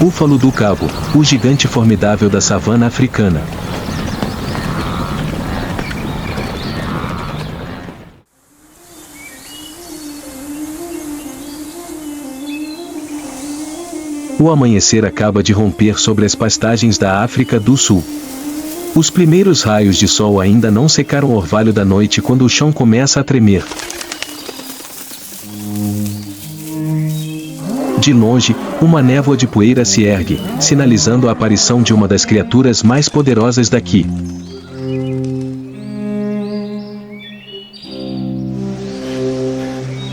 Búfalo do Cabo, o gigante formidável da savana africana. O amanhecer acaba de romper sobre as pastagens da África do Sul. Os primeiros raios de sol ainda não secaram o orvalho da noite quando o chão começa a tremer. De longe, uma névoa de poeira se ergue, sinalizando a aparição de uma das criaturas mais poderosas daqui.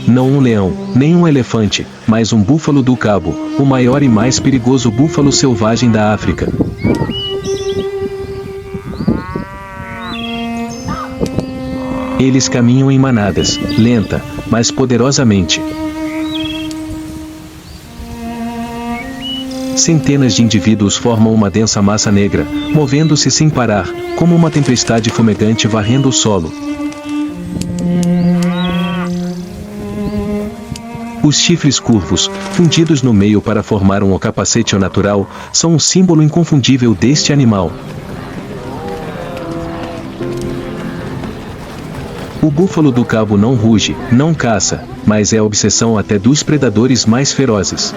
Não um leão, nem um elefante, mas um búfalo do cabo, o maior e mais perigoso búfalo selvagem da África. Eles caminham em manadas, lenta, mas poderosamente. Centenas de indivíduos formam uma densa massa negra, movendo-se sem parar, como uma tempestade fumegante varrendo o solo. Os chifres curvos, fundidos no meio para formar um capacete natural, são um símbolo inconfundível deste animal. O búfalo do cabo não ruge, não caça, mas é a obsessão até dos predadores mais ferozes.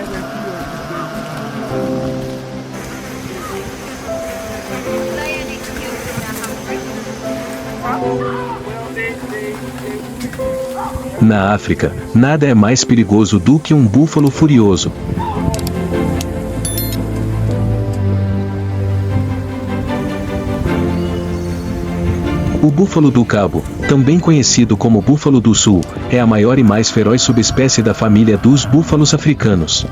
Na África, nada é mais perigoso do que um búfalo furioso. O búfalo do cabo, também conhecido como búfalo do sul, é a maior e mais feroz subespécie da família dos búfalos africanos.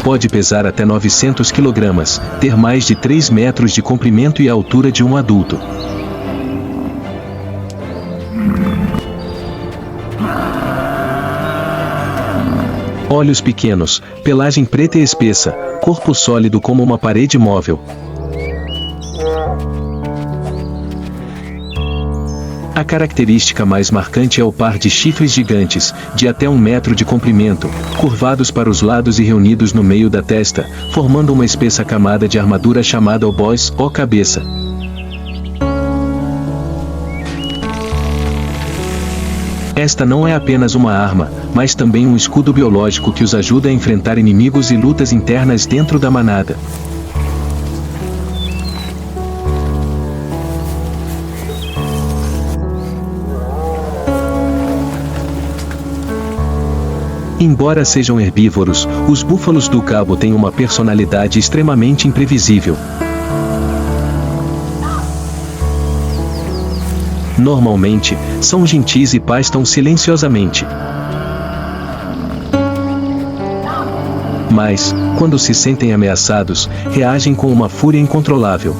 Pode pesar até 900 kg, ter mais de 3 metros de comprimento e a altura de um adulto. Olhos pequenos, pelagem preta e espessa, corpo sólido como uma parede móvel. A característica mais marcante é o par de chifres gigantes, de até 1 metro de comprimento, curvados para os lados e reunidos no meio da testa, formando uma espessa camada de armadura chamada obós, ou cabeça. Esta não é apenas uma arma, mas também um escudo biológico que os ajuda a enfrentar inimigos e lutas internas dentro da manada. Embora sejam herbívoros, os búfalos do cabo têm uma personalidade extremamente imprevisível. Normalmente, são gentis e pastam silenciosamente. Mas, quando se sentem ameaçados, reagem com uma fúria incontrolável.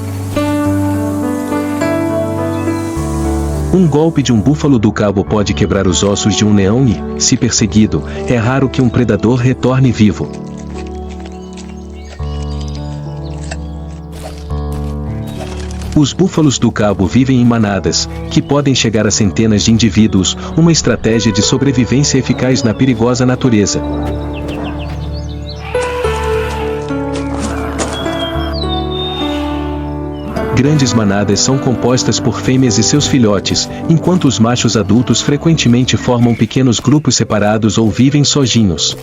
Um golpe de um búfalo do cabo pode quebrar os ossos de um leão e, se perseguido, é raro que um predador retorne vivo. Os búfalos do cabo vivem em manadas, que podem chegar a centenas de indivíduos, uma estratégia de sobrevivência eficaz na perigosa natureza. Grandes manadas são compostas por fêmeas e seus filhotes, enquanto os machos adultos frequentemente formam pequenos grupos separados ou vivem sozinhos.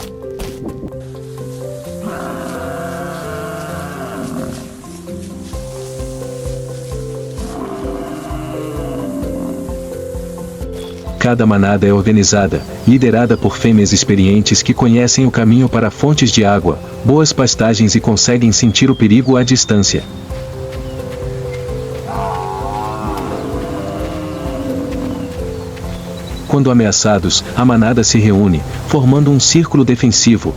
Cada manada é organizada, liderada por fêmeas experientes que conhecem o caminho para fontes de água, boas pastagens e conseguem sentir o perigo à distância. Quando ameaçados, a manada se reúne, formando um círculo defensivo.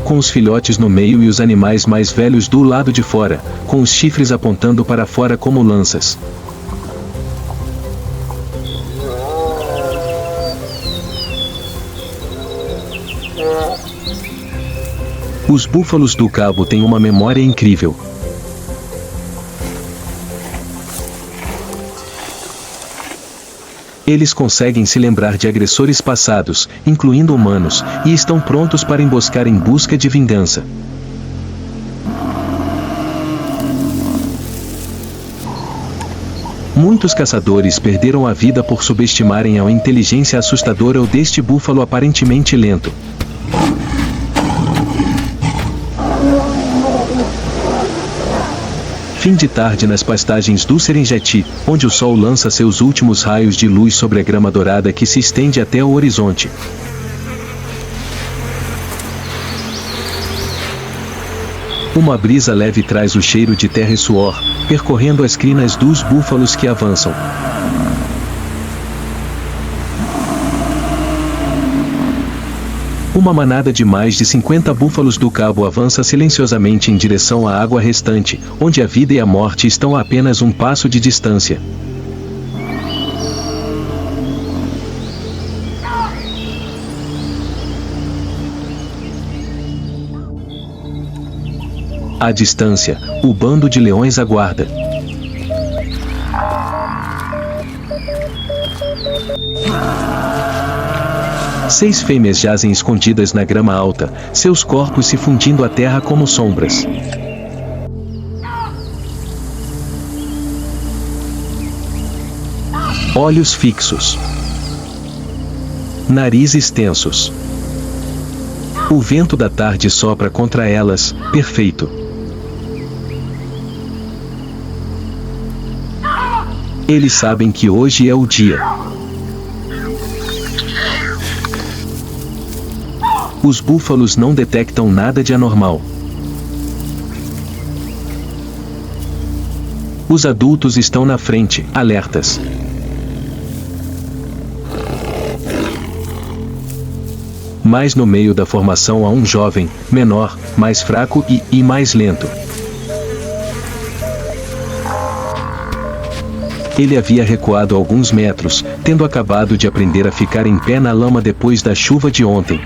Com os filhotes no meio e os animais mais velhos do lado de fora, com os chifres apontando para fora como lanças. Os búfalos do cabo têm uma memória incrível. Eles conseguem se lembrar de agressores passados, incluindo humanos, e estão prontos para emboscar em busca de vingança. Muitos caçadores perderam a vida por subestimarem a inteligência assustadora deste búfalo aparentemente lento. Fim de tarde nas pastagens do Serengeti, onde o sol lança seus últimos raios de luz sobre a grama dourada que se estende até o horizonte. Uma brisa leve traz o cheiro de terra e suor, percorrendo as crinas dos búfalos que avançam. Uma manada de mais de 50 búfalos do cabo avança silenciosamente em direção à água restante, onde a vida e a morte estão a apenas um passo de distância. À distância, o bando de leões aguarda. Seis fêmeas jazem escondidas na grama alta, seus corpos se fundindo à terra como sombras. Olhos fixos. Narizes tensos. O vento da tarde sopra contra elas, perfeito. Eles sabem que hoje é o dia. Os búfalos não detectam nada de anormal. Os adultos estão na frente, alertas. Mas no meio da formação há um jovem, menor, mais fraco e mais lento. Ele havia recuado alguns metros, tendo acabado de aprender a ficar em pé na lama depois da chuva de ontem.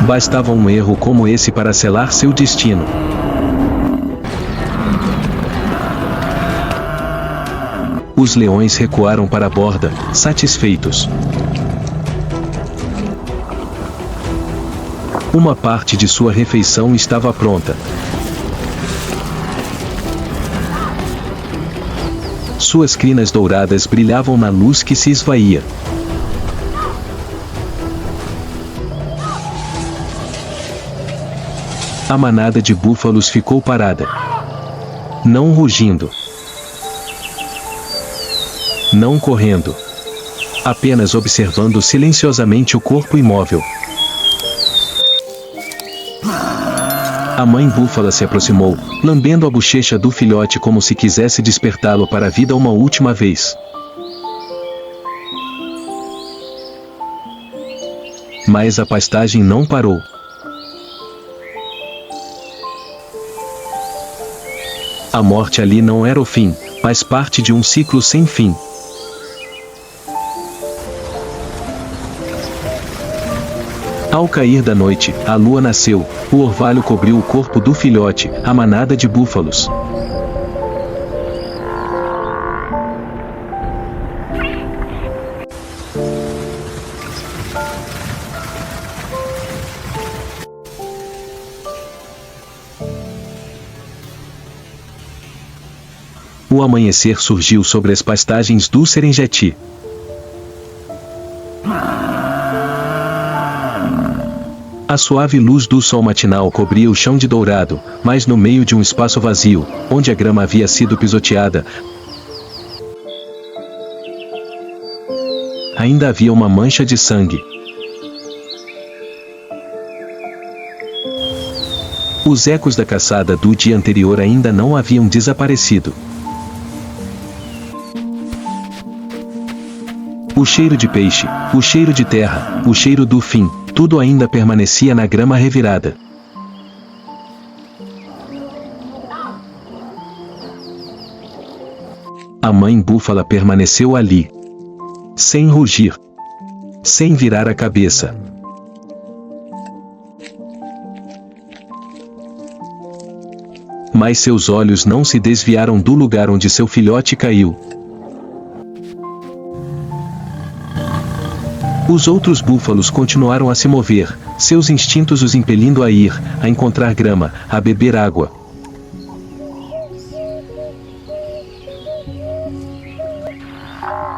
Bastava um erro como esse para selar seu destino. Os leões recuaram para a borda, satisfeitos. Uma parte de sua refeição estava pronta. Suas crinas douradas brilhavam na luz que se esvaía. A manada de búfalos ficou parada. Não rugindo. Não correndo. Apenas observando silenciosamente o corpo imóvel. A mãe búfala se aproximou, lambendo a bochecha do filhote como se quisesse despertá-lo para a vida uma última vez. Mas a pastagem não parou. A morte ali não era o fim, mas parte de um ciclo sem fim. Ao cair da noite, a lua nasceu, o orvalho cobriu o corpo do filhote, a manada de búfalos. O amanhecer surgiu sobre as pastagens do Serengeti. A suave luz do sol matinal cobria o chão de dourado, mas no meio de um espaço vazio, onde a grama havia sido pisoteada, ainda havia uma mancha de sangue. Os ecos da caçada do dia anterior ainda não haviam desaparecido. O cheiro de peixe, o cheiro de terra, o cheiro do fim, tudo ainda permanecia na grama revirada. A mãe búfala permaneceu ali, sem rugir, sem virar a cabeça. Mas seus olhos não se desviaram do lugar onde seu filhote caiu. Os outros búfalos continuaram a se mover, seus instintos os impelindo a ir, a encontrar grama, a beber água.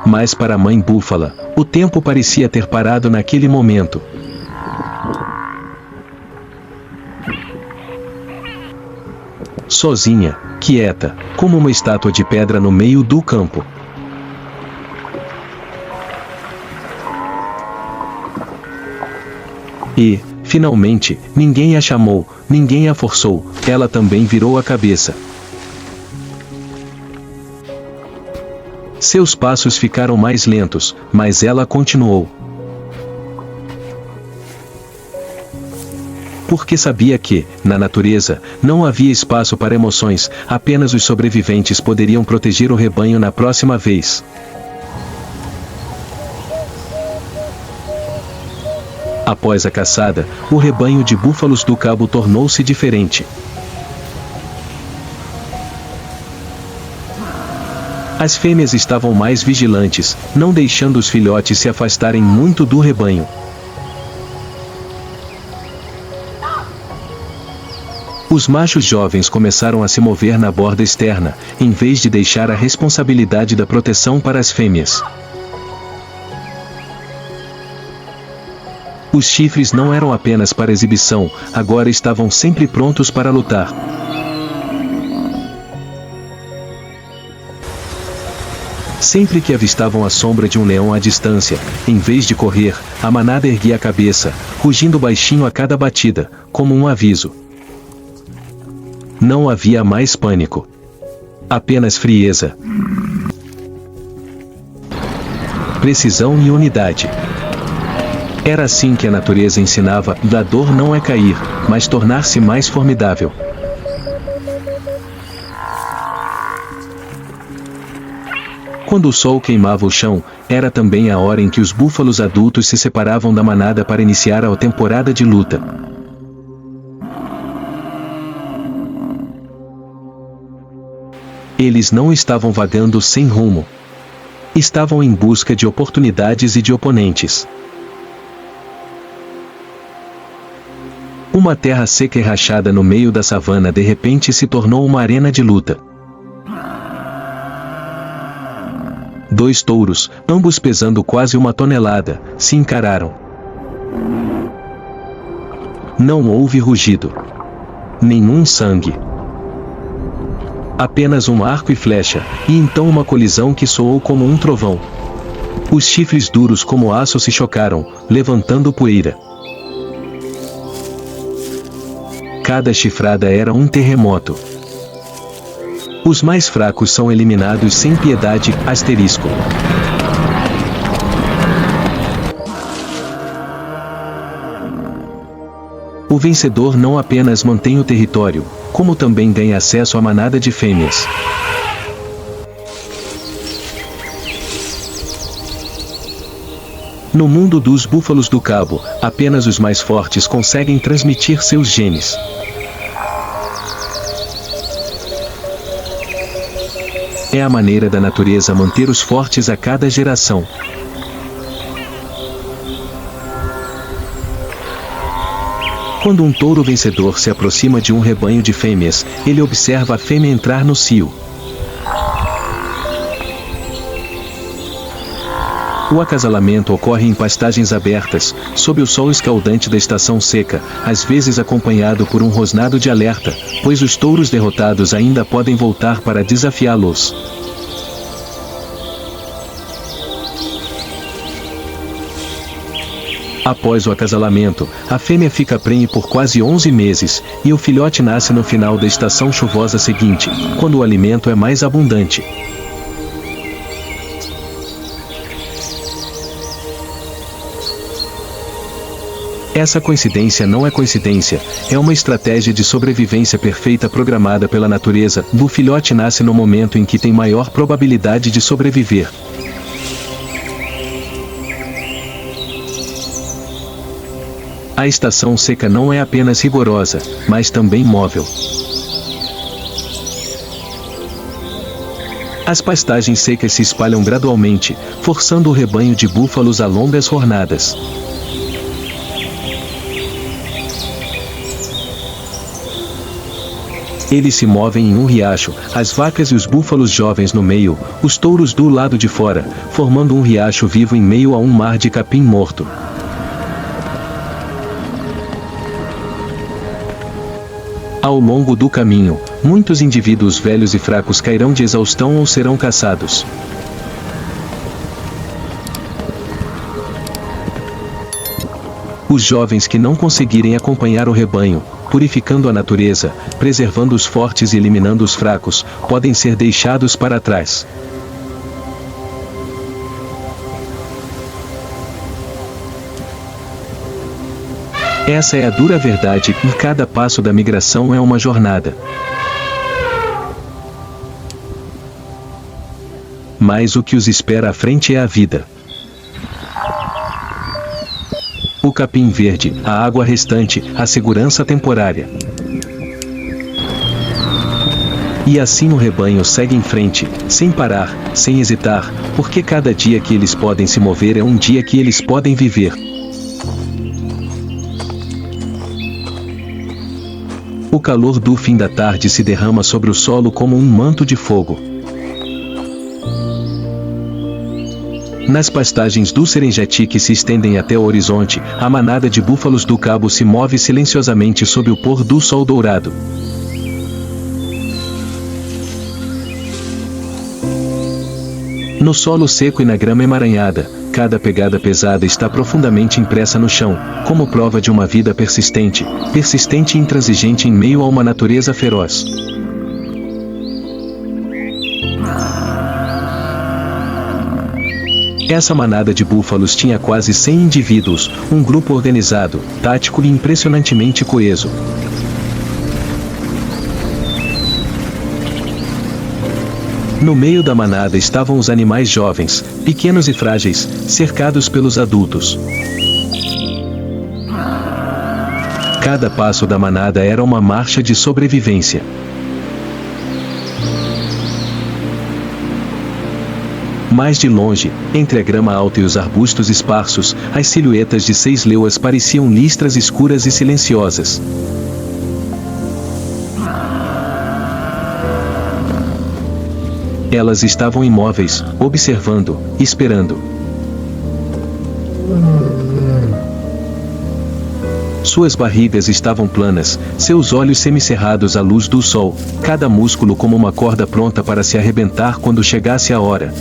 Mas para a mãe búfala, o tempo parecia ter parado naquele momento. Sozinha, quieta, como uma estátua de pedra no meio do campo. E, finalmente, ninguém a chamou, ninguém a forçou, ela também virou a cabeça. Seus passos ficaram mais lentos, mas ela continuou. Porque sabia que, na natureza, não havia espaço para emoções, apenas os sobreviventes poderiam proteger o rebanho na próxima vez. Após a caçada, o rebanho de búfalos do cabo tornou-se diferente. As fêmeas estavam mais vigilantes, não deixando os filhotes se afastarem muito do rebanho. Os machos jovens começaram a se mover na borda externa, em vez de deixar a responsabilidade da proteção para as fêmeas. Os chifres não eram apenas para exibição, agora estavam sempre prontos para lutar. Sempre que avistavam a sombra de um leão à distância, em vez de correr, a manada erguia a cabeça, rugindo baixinho a cada batida, como um aviso. Não havia mais pânico. Apenas frieza. Precisão e unidade. Era assim que a natureza ensinava: da dor não é cair, mas tornar-se mais formidável. Quando o sol queimava o chão, era também a hora em que os búfalos adultos se separavam da manada para iniciar a temporada de luta. Eles não estavam vagando sem rumo. Estavam em busca de oportunidades e de oponentes. Uma terra seca e rachada no meio da savana de repente se tornou uma arena de luta. Dois touros, ambos pesando quase 1 tonelada, se encararam. Não houve rugido. Nenhum sangue. Apenas um arco e flecha, e então uma colisão que soou como um trovão. Os chifres duros como aço se chocaram, levantando poeira. Cada chifrada era um terremoto. Os mais fracos são eliminados sem piedade, asterisco. O vencedor não apenas mantém o território, como também ganha acesso à manada de fêmeas. No mundo dos búfalos do cabo, apenas os mais fortes conseguem transmitir seus genes. É a maneira da natureza manter os fortes a cada geração. Quando um touro vencedor se aproxima de um rebanho de fêmeas, ele observa a fêmea entrar no cio. O acasalamento ocorre em pastagens abertas, sob o sol escaldante da estação seca, às vezes acompanhado por um rosnado de alerta, pois os touros derrotados ainda podem voltar para desafiá-los. Após o acasalamento, a fêmea fica prenhe por quase 11 meses, e o filhote nasce no final da estação chuvosa seguinte, quando o alimento é mais abundante. Essa coincidência não é coincidência, é uma estratégia de sobrevivência perfeita programada pela natureza. O filhote nasce no momento em que tem maior probabilidade de sobreviver. A estação seca não é apenas rigorosa, mas também móvel. As pastagens secas se espalham gradualmente, forçando o rebanho de búfalos a longas jornadas. Eles se movem em um riacho, as vacas e os búfalos jovens no meio, os touros do lado de fora, formando um riacho vivo em meio a um mar de capim morto. Ao longo do caminho, muitos indivíduos velhos e fracos cairão de exaustão ou serão caçados. Os jovens que não conseguirem acompanhar o rebanho, purificando a natureza, preservando os fortes e eliminando os fracos, podem ser deixados para trás. Essa é a dura verdade, e cada passo da migração é uma jornada. Mas o que os espera à frente é a vida. O capim verde, a água restante, a segurança temporária. E assim o rebanho segue em frente, sem parar, sem hesitar, porque cada dia que eles podem se mover é um dia que eles podem viver. O calor do fim da tarde se derrama sobre o solo como um manto de fogo. Nas pastagens do Serengeti que se estendem até o horizonte, a manada de búfalos do cabo se move silenciosamente sob o pôr do sol dourado. No solo seco e na grama emaranhada, cada pegada pesada está profundamente impressa no chão, como prova de uma vida persistente, persistente e intransigente em meio a uma natureza feroz. Essa manada de búfalos tinha quase 100 indivíduos, um grupo organizado, tático e impressionantemente coeso. No meio da manada estavam os animais jovens, pequenos e frágeis, cercados pelos adultos. Cada passo da manada era uma marcha de sobrevivência. Mais de longe, entre a grama alta e os arbustos esparsos, as silhuetas de 6 leoas pareciam listras escuras e silenciosas. Elas estavam imóveis, observando, esperando. Suas barrigas estavam planas, seus olhos semicerrados à luz do sol, cada músculo como uma corda pronta para se arrebentar quando chegasse a hora.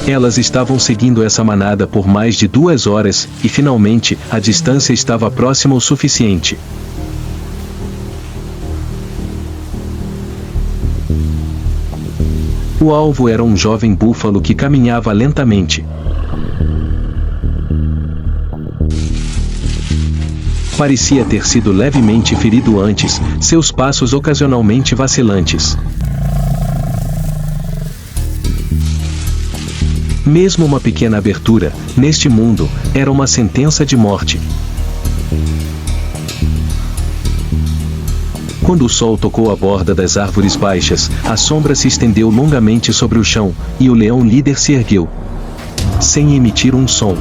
Elas estavam seguindo essa manada por mais de 2 horas, e finalmente, a distância estava próxima o suficiente. O alvo era um jovem búfalo que caminhava lentamente. Parecia ter sido levemente ferido antes, seus passos ocasionalmente vacilantes. Mesmo uma pequena abertura, neste mundo, era uma sentença de morte. Quando o sol tocou a borda das árvores baixas, a sombra se estendeu longamente sobre o chão, e o leão líder se ergueu, sem emitir um som.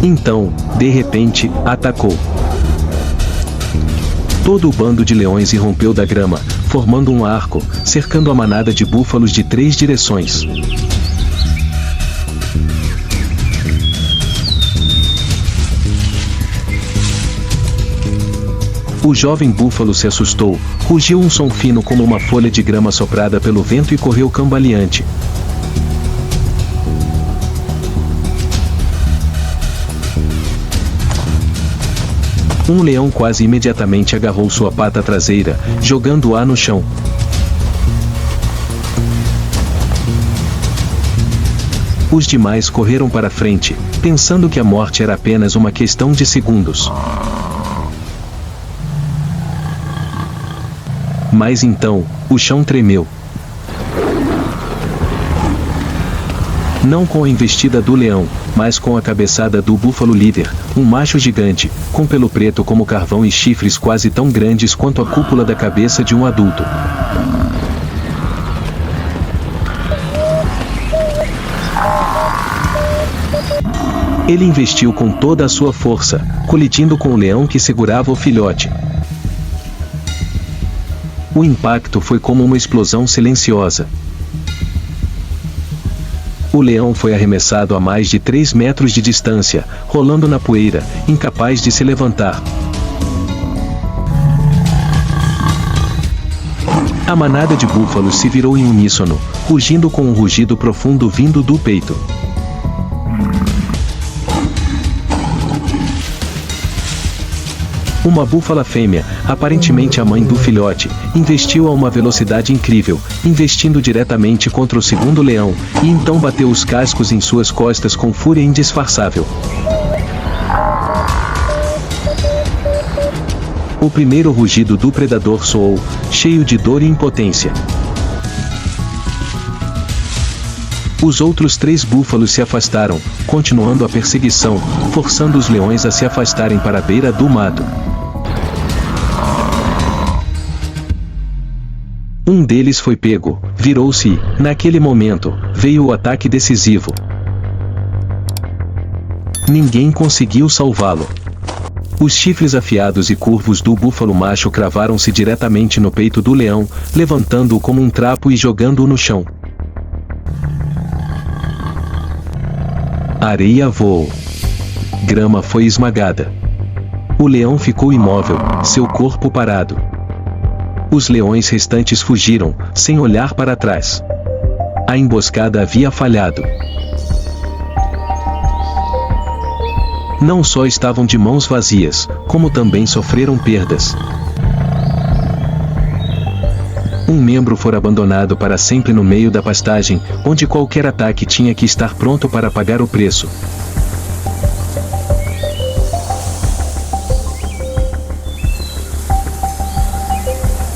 Então, de repente, atacou. Todo o bando de leões irrompeu da grama, formando um arco, cercando a manada de búfalos de 3 direções. O jovem búfalo se assustou, rugiu um som fino como uma folha de grama soprada pelo vento e correu cambaleante. Um leão quase imediatamente agarrou sua pata traseira, jogando-a no chão. Os demais correram para frente, pensando que a morte era apenas uma questão de segundos. Mas então, o chão tremeu. Não com a investida do leão, mas com a cabeçada do búfalo líder, um macho gigante, com pelo preto como carvão e chifres quase tão grandes quanto a cúpula da cabeça de um adulto. Ele investiu com toda a sua força, colidindo com o leão que segurava o filhote. O impacto foi como uma explosão silenciosa. O leão foi arremessado a mais de 3 metros de distância, rolando na poeira, incapaz de se levantar. A manada de búfalos se virou em uníssono, rugindo com um rugido profundo vindo do peito. Uma búfala fêmea, aparentemente a mãe do filhote, investiu a uma velocidade incrível, investindo diretamente contra o segundo leão, e então bateu os cascos em suas costas com fúria indisfarçável. O primeiro rugido do predador soou, cheio de dor e impotência. Os outros 3 búfalos se afastaram, continuando a perseguição, forçando os leões a se afastarem para a beira do mato. Um deles foi pego, virou-se e, naquele momento, veio o ataque decisivo. Ninguém conseguiu salvá-lo. Os chifres afiados e curvos do búfalo macho cravaram-se diretamente no peito do leão, levantando-o como um trapo e jogando-o no chão. Areia voou. Grama foi esmagada. O leão ficou imóvel, seu corpo parado. Os leões restantes fugiram, sem olhar para trás. A emboscada havia falhado. Não só estavam de mãos vazias, como também sofreram perdas. Um membro fora abandonado para sempre no meio da pastagem, onde qualquer ataque tinha que estar pronto para pagar o preço.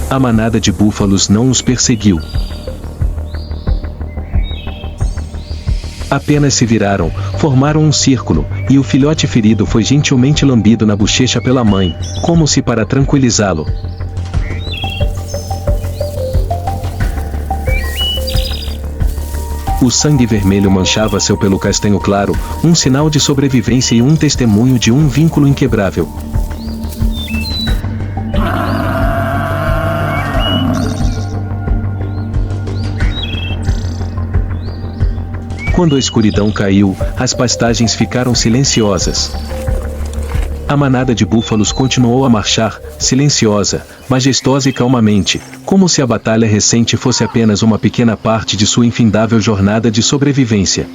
A manada de búfalos não os perseguiu. Apenas se viraram, formaram um círculo, e o filhote ferido foi gentilmente lambido na bochecha pela mãe, como se para tranquilizá-lo. O sangue vermelho manchava seu pelo castanho claro, um sinal de sobrevivência e um testemunho de um vínculo inquebrável. Quando a escuridão caiu, as pastagens ficaram silenciosas. A manada de búfalos continuou a marchar, silenciosa, majestosa e calmamente, como se a batalha recente fosse apenas uma pequena parte de sua infindável jornada de sobrevivência.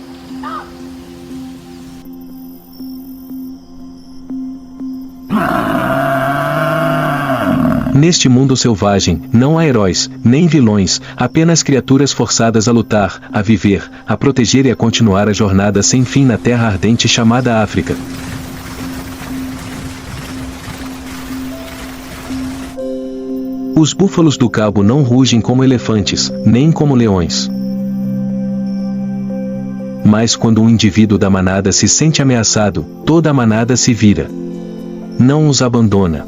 Neste mundo selvagem, não há heróis, nem vilões, apenas criaturas forçadas a lutar, a viver, a proteger e a continuar a jornada sem fim na terra ardente chamada África. Os búfalos do cabo não rugem como elefantes, nem como leões. Mas quando um indivíduo da manada se sente ameaçado, toda a manada se vira. Não os abandona.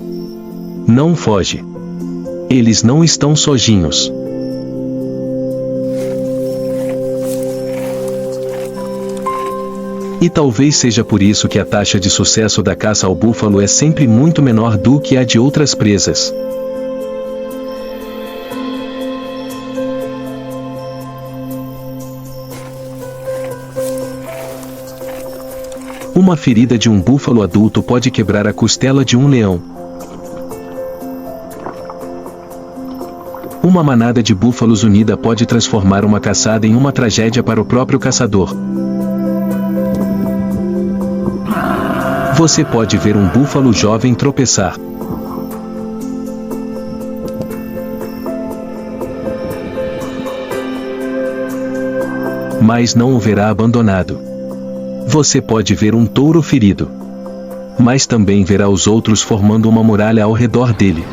Não foge. Eles não estão sozinhos. E talvez seja por isso que a taxa de sucesso da caça ao búfalo é sempre muito menor do que a de outras presas. Uma ferida de um búfalo adulto pode quebrar a costela de um leão. Uma manada de búfalos unida pode transformar uma caçada em uma tragédia para o próprio caçador. Você pode ver um búfalo jovem tropeçar. Mas não o verá abandonado. Você pode ver um touro ferido. Mas também verá os outros formando uma muralha ao redor dele.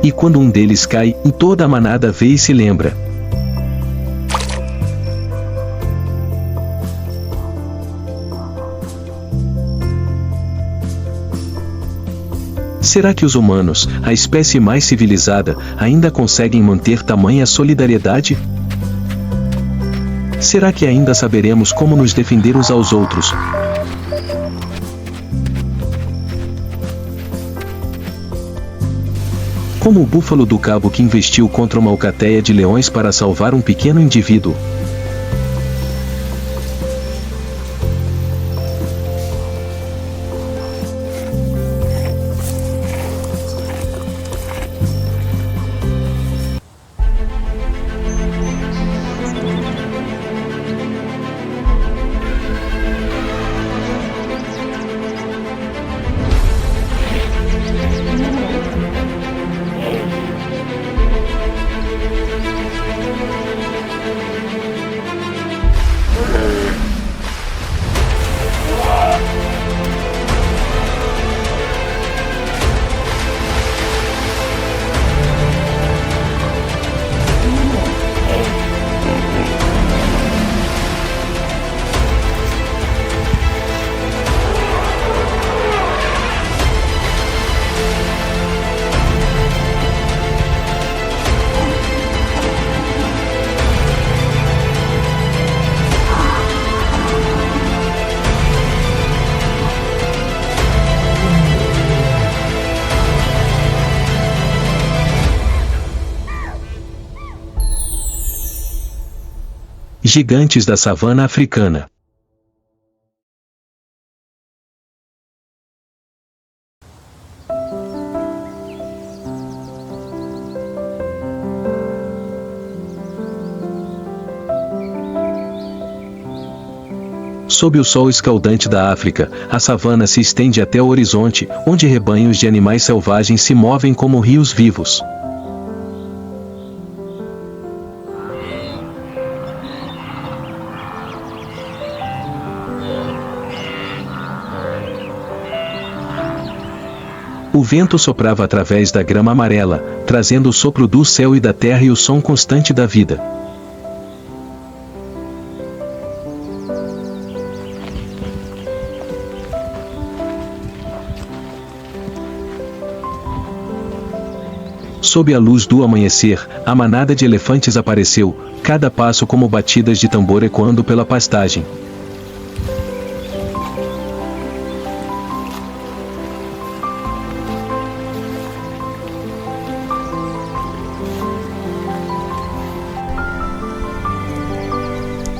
E quando um deles cai, toda a manada vê e se lembra. Será que os humanos, a espécie mais civilizada, ainda conseguem manter tamanha solidariedade? Será que ainda saberemos como nos defender uns aos outros? Como o búfalo do cabo que investiu contra uma alcateia de leões para salvar um pequeno indivíduo. Gigantes da savana africana. Sob o sol escaldante da África, a savana se estende até o horizonte, onde rebanhos de animais selvagens se movem como rios vivos. O vento soprava através da grama amarela, trazendo o sopro do céu e da terra e o som constante da vida. Sob a luz do amanhecer, a manada de elefantes apareceu, cada passo como batidas de tambor ecoando pela pastagem.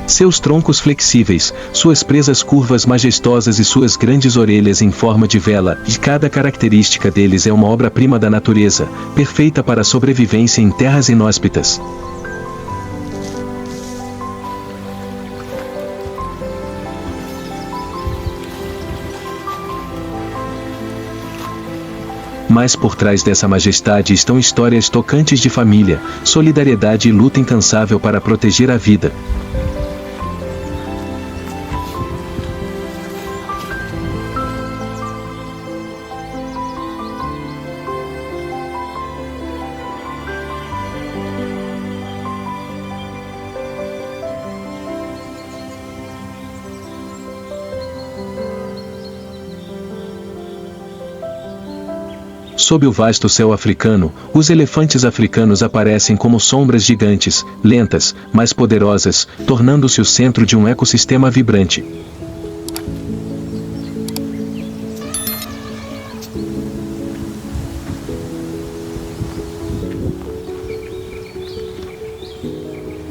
Seus troncos flexíveis, suas presas curvas majestosas e suas grandes orelhas em forma de vela, e cada característica deles é uma obra-prima da natureza, perfeita para a sobrevivência em terras inóspitas. Mas por trás dessa majestade estão histórias tocantes de família, solidariedade e luta incansável para proteger a vida. Sob o vasto céu africano, os elefantes africanos aparecem como sombras gigantes, lentas, mas poderosas, tornando-se o centro de um ecossistema vibrante.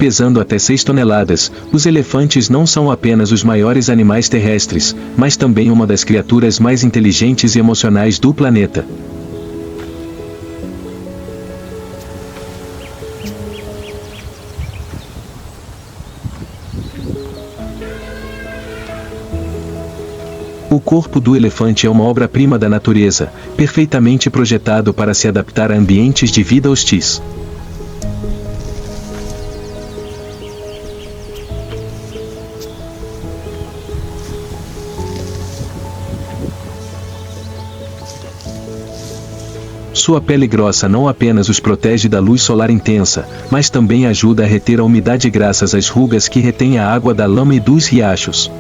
Pesando até 6 toneladas, os elefantes não são apenas os maiores animais terrestres, mas também uma das criaturas mais inteligentes e emocionais do planeta. O corpo do elefante é uma obra-prima da natureza, perfeitamente projetado para se adaptar a ambientes de vida hostis. Sua pele grossa não apenas os protege da luz solar intensa, mas também ajuda a reter a umidade graças às rugas que retêm a água da lama e dos riachos.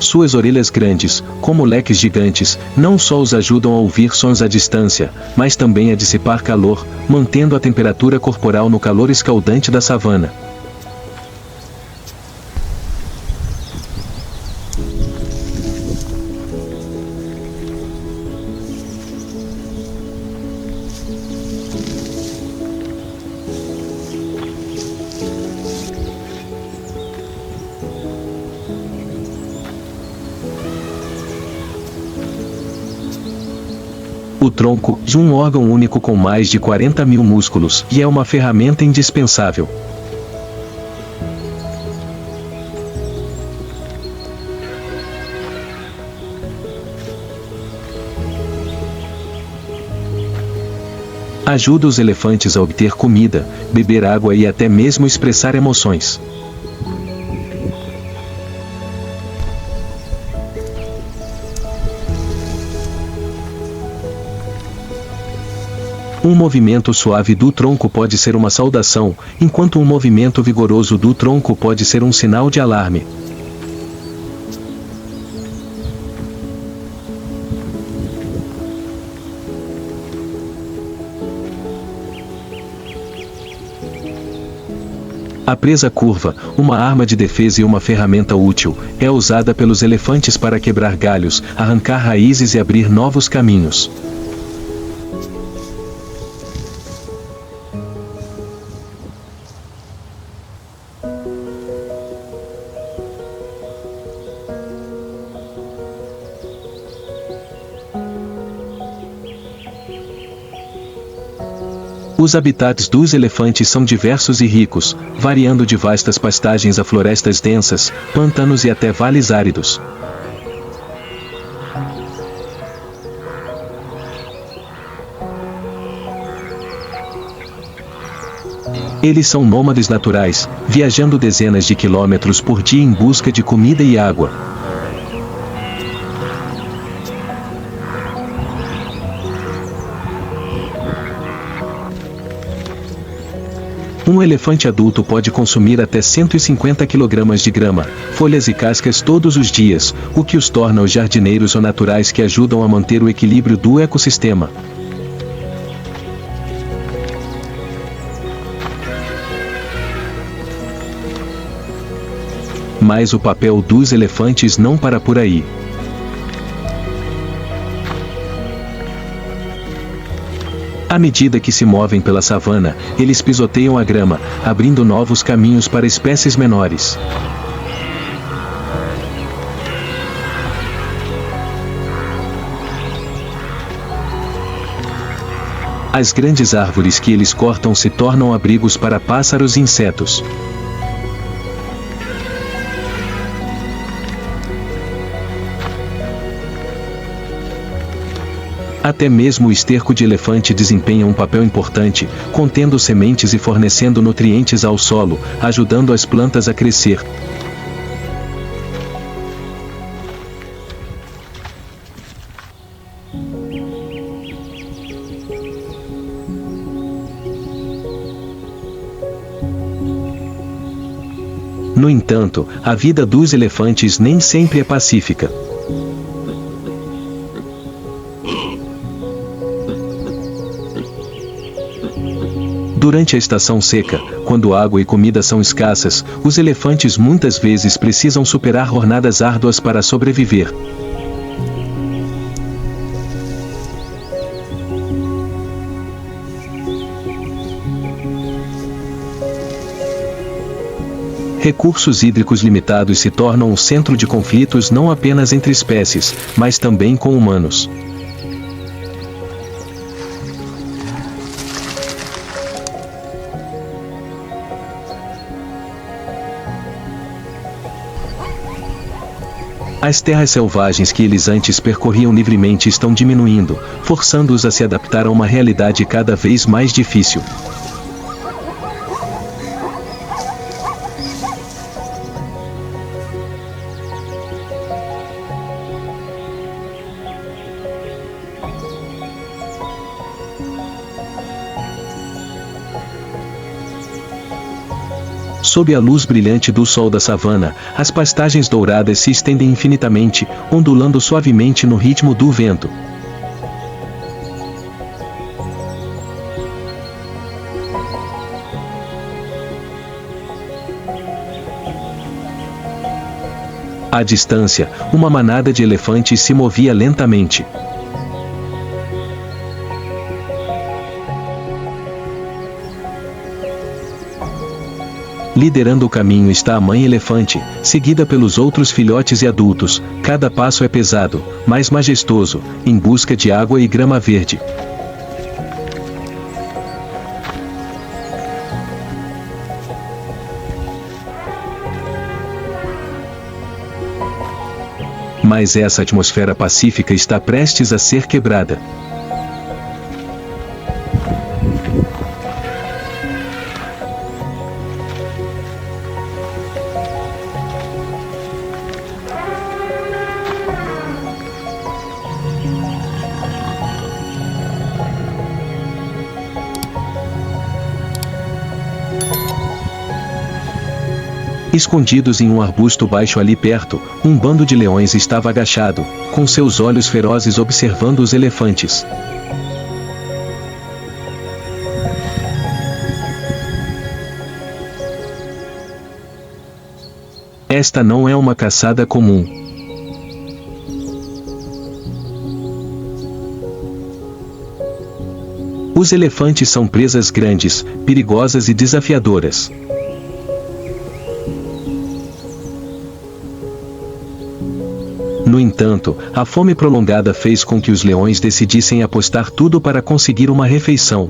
Suas orelhas grandes, como leques gigantes, não só os ajudam a ouvir sons à distância, mas também a dissipar calor, mantendo a temperatura corporal no calor escaldante da savana. O tronco, de um órgão único com mais de 40 mil músculos, e é uma ferramenta indispensável. Ajuda os elefantes a obter comida, beber água e até mesmo expressar emoções. Um movimento suave do tronco pode ser uma saudação, enquanto um movimento vigoroso do tronco pode ser um sinal de alarme. A presa curva, uma arma de defesa e uma ferramenta útil, é usada pelos elefantes para quebrar galhos, arrancar raízes e abrir novos caminhos. Os habitats dos elefantes são diversos e ricos, variando de vastas pastagens a florestas densas, pântanos e até vales áridos. Eles são nômades naturais, viajando dezenas de quilômetros por dia em busca de comida e água. Um elefante adulto pode consumir até 150 kg de grama, folhas e cascas todos os dias, o que os torna os jardineiros ou naturais que ajudam a manter o equilíbrio do ecossistema. Mas o papel dos elefantes não para por aí. À medida que se movem pela savana, eles pisoteiam a grama, abrindo novos caminhos para espécies menores. As grandes árvores que eles cortam se tornam abrigos para pássaros e insetos. Até mesmo o esterco de elefante desempenha um papel importante, contendo sementes e fornecendo nutrientes ao solo, ajudando as plantas a crescer. No entanto, a vida dos elefantes nem sempre é pacífica. Durante a estação seca, quando água e comida são escassas, os elefantes muitas vezes precisam superar jornadas árduas para sobreviver. Recursos hídricos limitados se tornam o centro de conflitos não apenas entre espécies, mas também com humanos. As terras selvagens que eles antes percorriam livremente estão diminuindo, forçando-os a se adaptar a uma realidade cada vez mais difícil. Sob a luz brilhante do sol da savana, as pastagens douradas se estendem infinitamente, ondulando suavemente no ritmo do vento. À distância, uma manada de elefantes se movia lentamente. Liderando o caminho está a mãe elefante, seguida pelos outros filhotes e adultos. Cada passo é pesado, mas majestoso, em busca de água e grama verde. Mas essa atmosfera pacífica está prestes a ser quebrada. Escondidos em um arbusto baixo ali perto, um bando de leões estava agachado, com seus olhos ferozes observando os elefantes. Esta não é uma caçada comum. Os elefantes são presas grandes, perigosas e desafiadoras. No entanto, a fome prolongada fez com que os leões decidissem apostar tudo para conseguir uma refeição.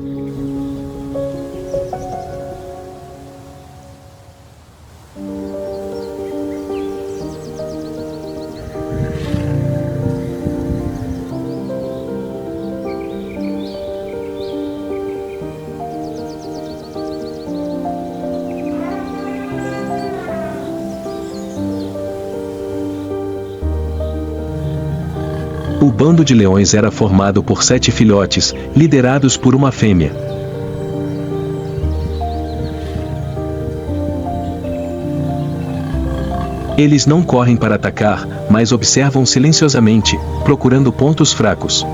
O bando de leões era formado por 7 filhotes, liderados por uma fêmea. Eles não correm para atacar, mas observam silenciosamente, procurando pontos fracos.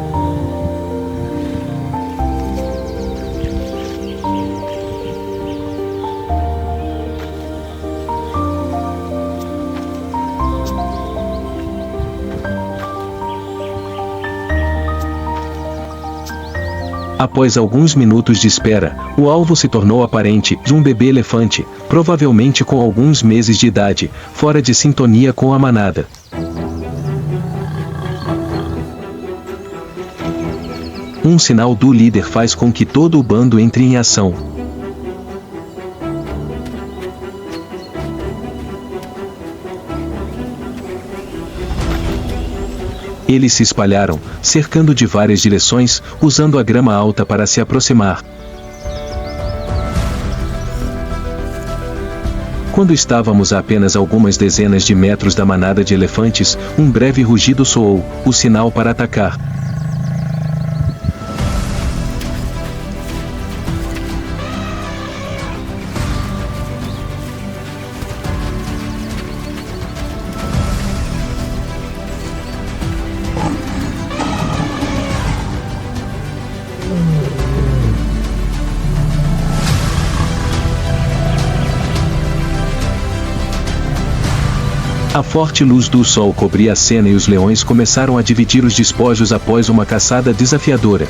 Após alguns minutos de espera, o alvo se tornou aparente, de um bebê elefante, provavelmente com alguns meses de idade, fora de sintonia com a manada. Um sinal do líder faz com que todo o bando entre em ação. Eles se espalharam, cercando de várias direções, usando a grama alta para se aproximar. Quando estávamos a apenas algumas dezenas de metros da manada de elefantes, um breve rugido soou, o sinal para atacar. A forte luz do sol cobria a cena e os leões começaram a dividir os despojos após uma caçada desafiadora.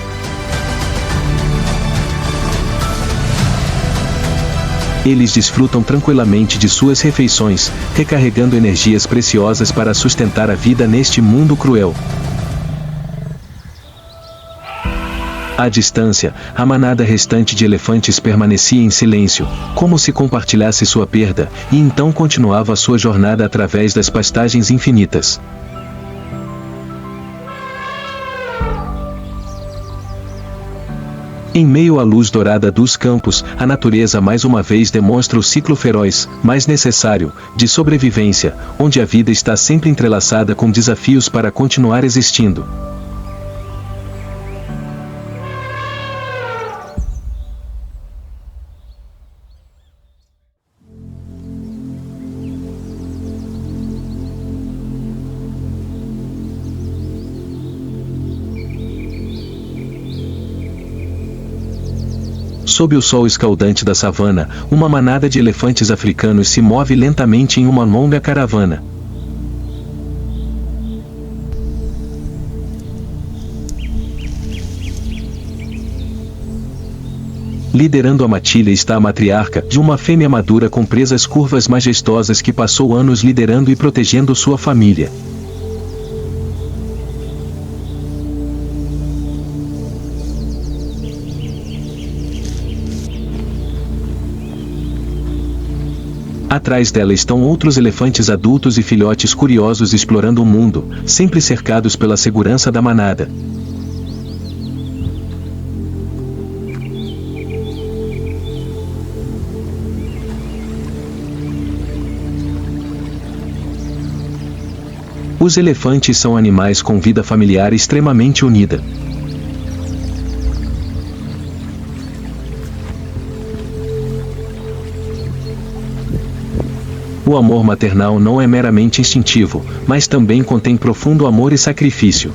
Eles desfrutam tranquilamente de suas refeições, recarregando energias preciosas para sustentar a vida neste mundo cruel. À distância, a manada restante de elefantes permanecia em silêncio, como se compartilhasse sua perda, e então continuava sua jornada através das pastagens infinitas. Em meio à luz dourada dos campos, a natureza mais uma vez demonstra o ciclo feroz, mas necessário, de sobrevivência, onde a vida está sempre entrelaçada com desafios para continuar existindo. Sob o sol escaldante da savana, uma manada de elefantes africanos se move lentamente em uma longa caravana. Liderando a matilha está a matriarca, de uma fêmea madura com presas curvas majestosas que passou anos liderando e protegendo sua família. Atrás dela estão outros elefantes adultos e filhotes curiosos explorando o mundo, sempre cercados pela segurança da manada. Os elefantes são animais com vida familiar extremamente unida. O amor maternal não é meramente instintivo, mas também contém profundo amor e sacrifício.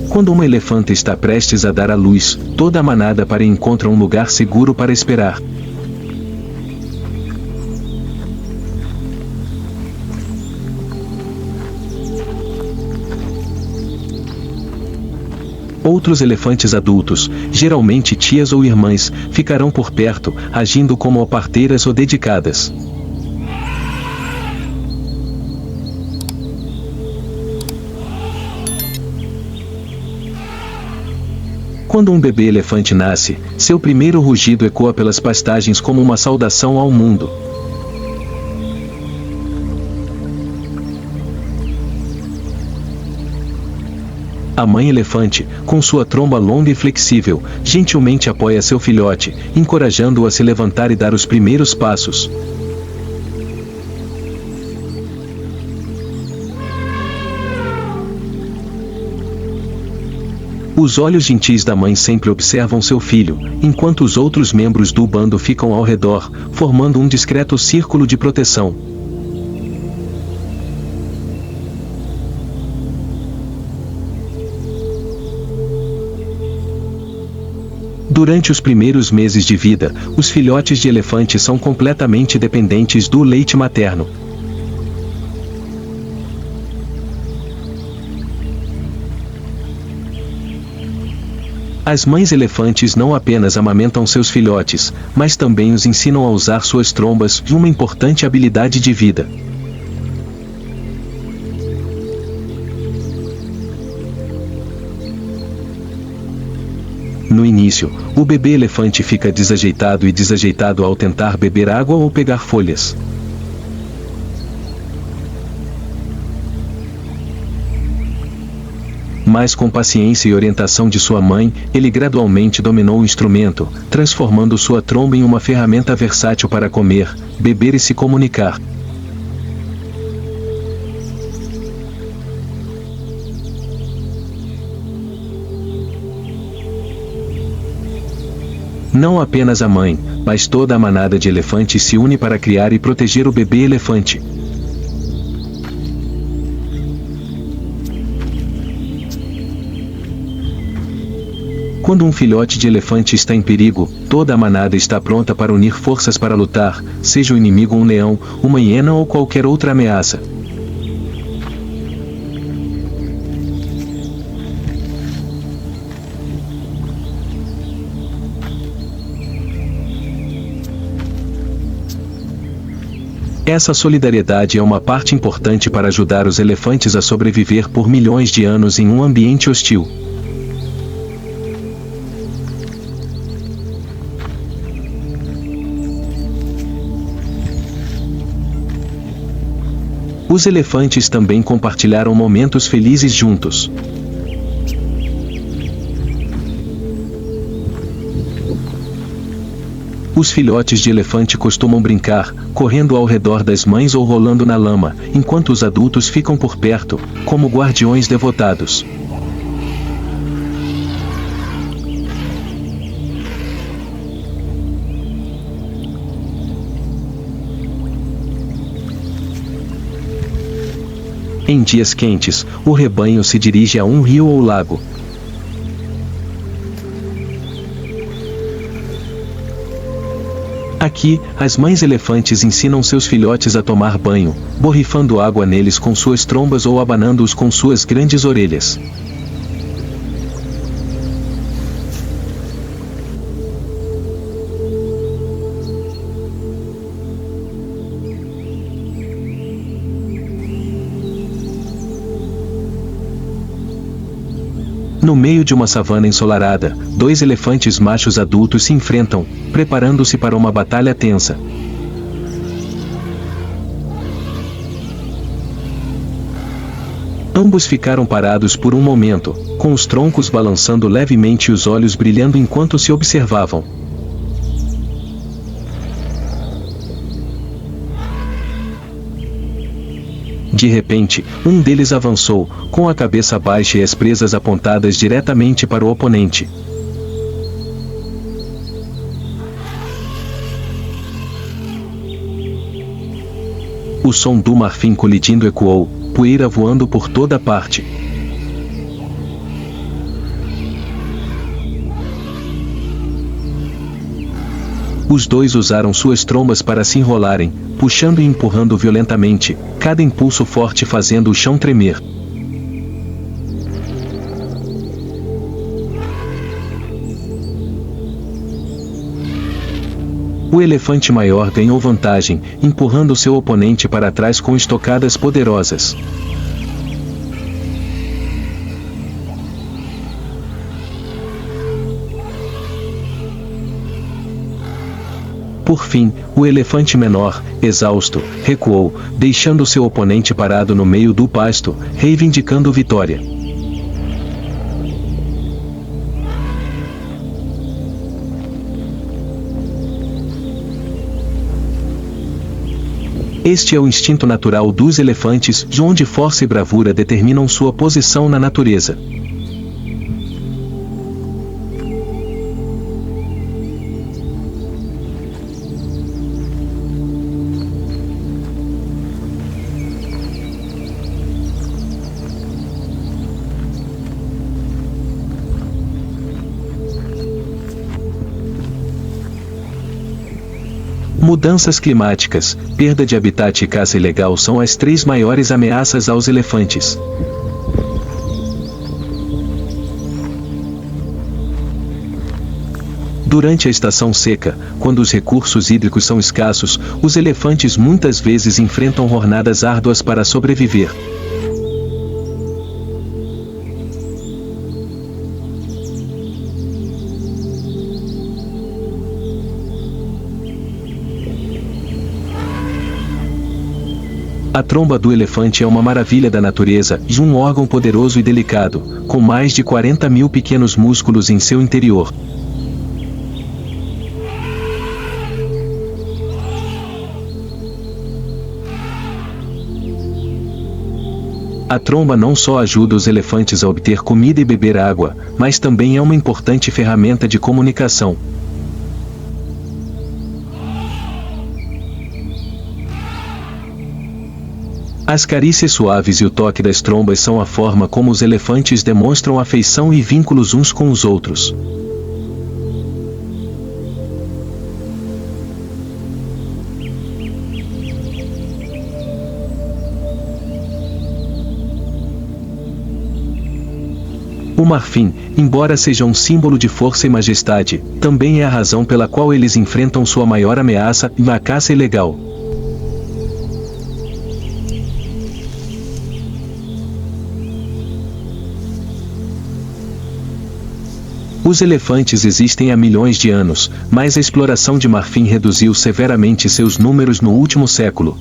Quando uma elefanta está prestes a dar à luz, toda a manada encontra um lugar seguro para esperar. Outros elefantes adultos, geralmente tias ou irmãs, ficarão por perto, agindo como parteiras ou dedicadas. Quando um bebê elefante nasce, seu primeiro rugido ecoa pelas pastagens como uma saudação ao mundo. A mãe elefante, com sua tromba longa e flexível, gentilmente apoia seu filhote, encorajando-o a se levantar e dar os primeiros passos. Os olhos gentis da mãe sempre observam seu filho, enquanto os outros membros do bando ficam ao redor, formando um discreto círculo de proteção. Durante os primeiros meses de vida, os filhotes de elefante são completamente dependentes do leite materno. As mães elefantes não apenas amamentam seus filhotes, mas também os ensinam a usar suas trombas, uma importante habilidade de vida. No início, o bebê elefante fica desajeitado ao tentar beber água ou pegar folhas. Mas com paciência e orientação de sua mãe, ele gradualmente dominou o instrumento, transformando sua tromba em uma ferramenta versátil para comer, beber e se comunicar. Não apenas a mãe, mas toda a manada de elefantes se une para criar e proteger o bebê elefante. Quando um filhote de elefante está em perigo, toda a manada está pronta para unir forças para lutar, seja o inimigo um leão, uma hiena ou qualquer outra ameaça. Essa solidariedade é uma parte importante para ajudar os elefantes a sobreviver por milhões de anos em um ambiente hostil. Os elefantes também compartilharam momentos felizes juntos. Os filhotes de elefante costumam brincar, correndo ao redor das mães ou rolando na lama, enquanto os adultos ficam por perto, como guardiões devotados. Em dias quentes, o rebanho se dirige a um rio ou lago. Aqui, as mães elefantes ensinam seus filhotes a tomar banho, borrifando água neles com suas trombas ou abanando-os com suas grandes orelhas. No meio de uma savana ensolarada, dois elefantes machos adultos se enfrentam, preparando-se para uma batalha tensa. Ambos ficaram parados por um momento, com os troncos balançando levemente e os olhos brilhando enquanto se observavam. De repente, um deles avançou, com a cabeça baixa e as presas apontadas diretamente para o oponente. O som do marfim colidindo ecoou, poeira voando por toda parte. Os dois usaram suas trombas para se enrolarem, puxando e empurrando violentamente, cada impulso forte fazendo o chão tremer. O elefante maior ganhou vantagem, empurrando seu oponente para trás com estocadas poderosas. Por fim, o elefante menor, exausto, recuou, deixando seu oponente parado no meio do pasto, reivindicando vitória. Este é o instinto natural dos elefantes, onde força e bravura determinam sua posição na natureza. Mudanças climáticas, perda de habitat e caça ilegal são as três maiores ameaças aos elefantes. Durante a estação seca, quando os recursos hídricos são escassos, os elefantes muitas vezes enfrentam jornadas árduas para sobreviver. A tromba do elefante é uma maravilha da natureza e um órgão poderoso e delicado, com mais de 40 mil pequenos músculos em seu interior. A tromba não só ajuda os elefantes a obter comida e beber água, mas também é uma importante ferramenta de comunicação. As carícias suaves e o toque das trombas são a forma como os elefantes demonstram afeição e vínculos uns com os outros. marfim, embora seja um símbolo de força e majestade, também é a razão pela qual eles enfrentam sua maior ameaça, a caça ilegal. Os elefantes existem há milhões de anos, mas a exploração de marfim reduziu severamente seus números no último século.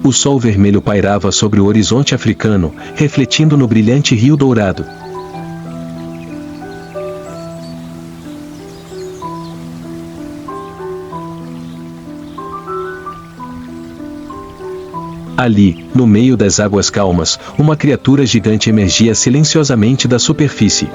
O sol vermelho pairava sobre o horizonte africano, refletindo no brilhante rio dourado. Ali, no meio das águas calmas, uma criatura gigante emergia silenciosamente da superfície.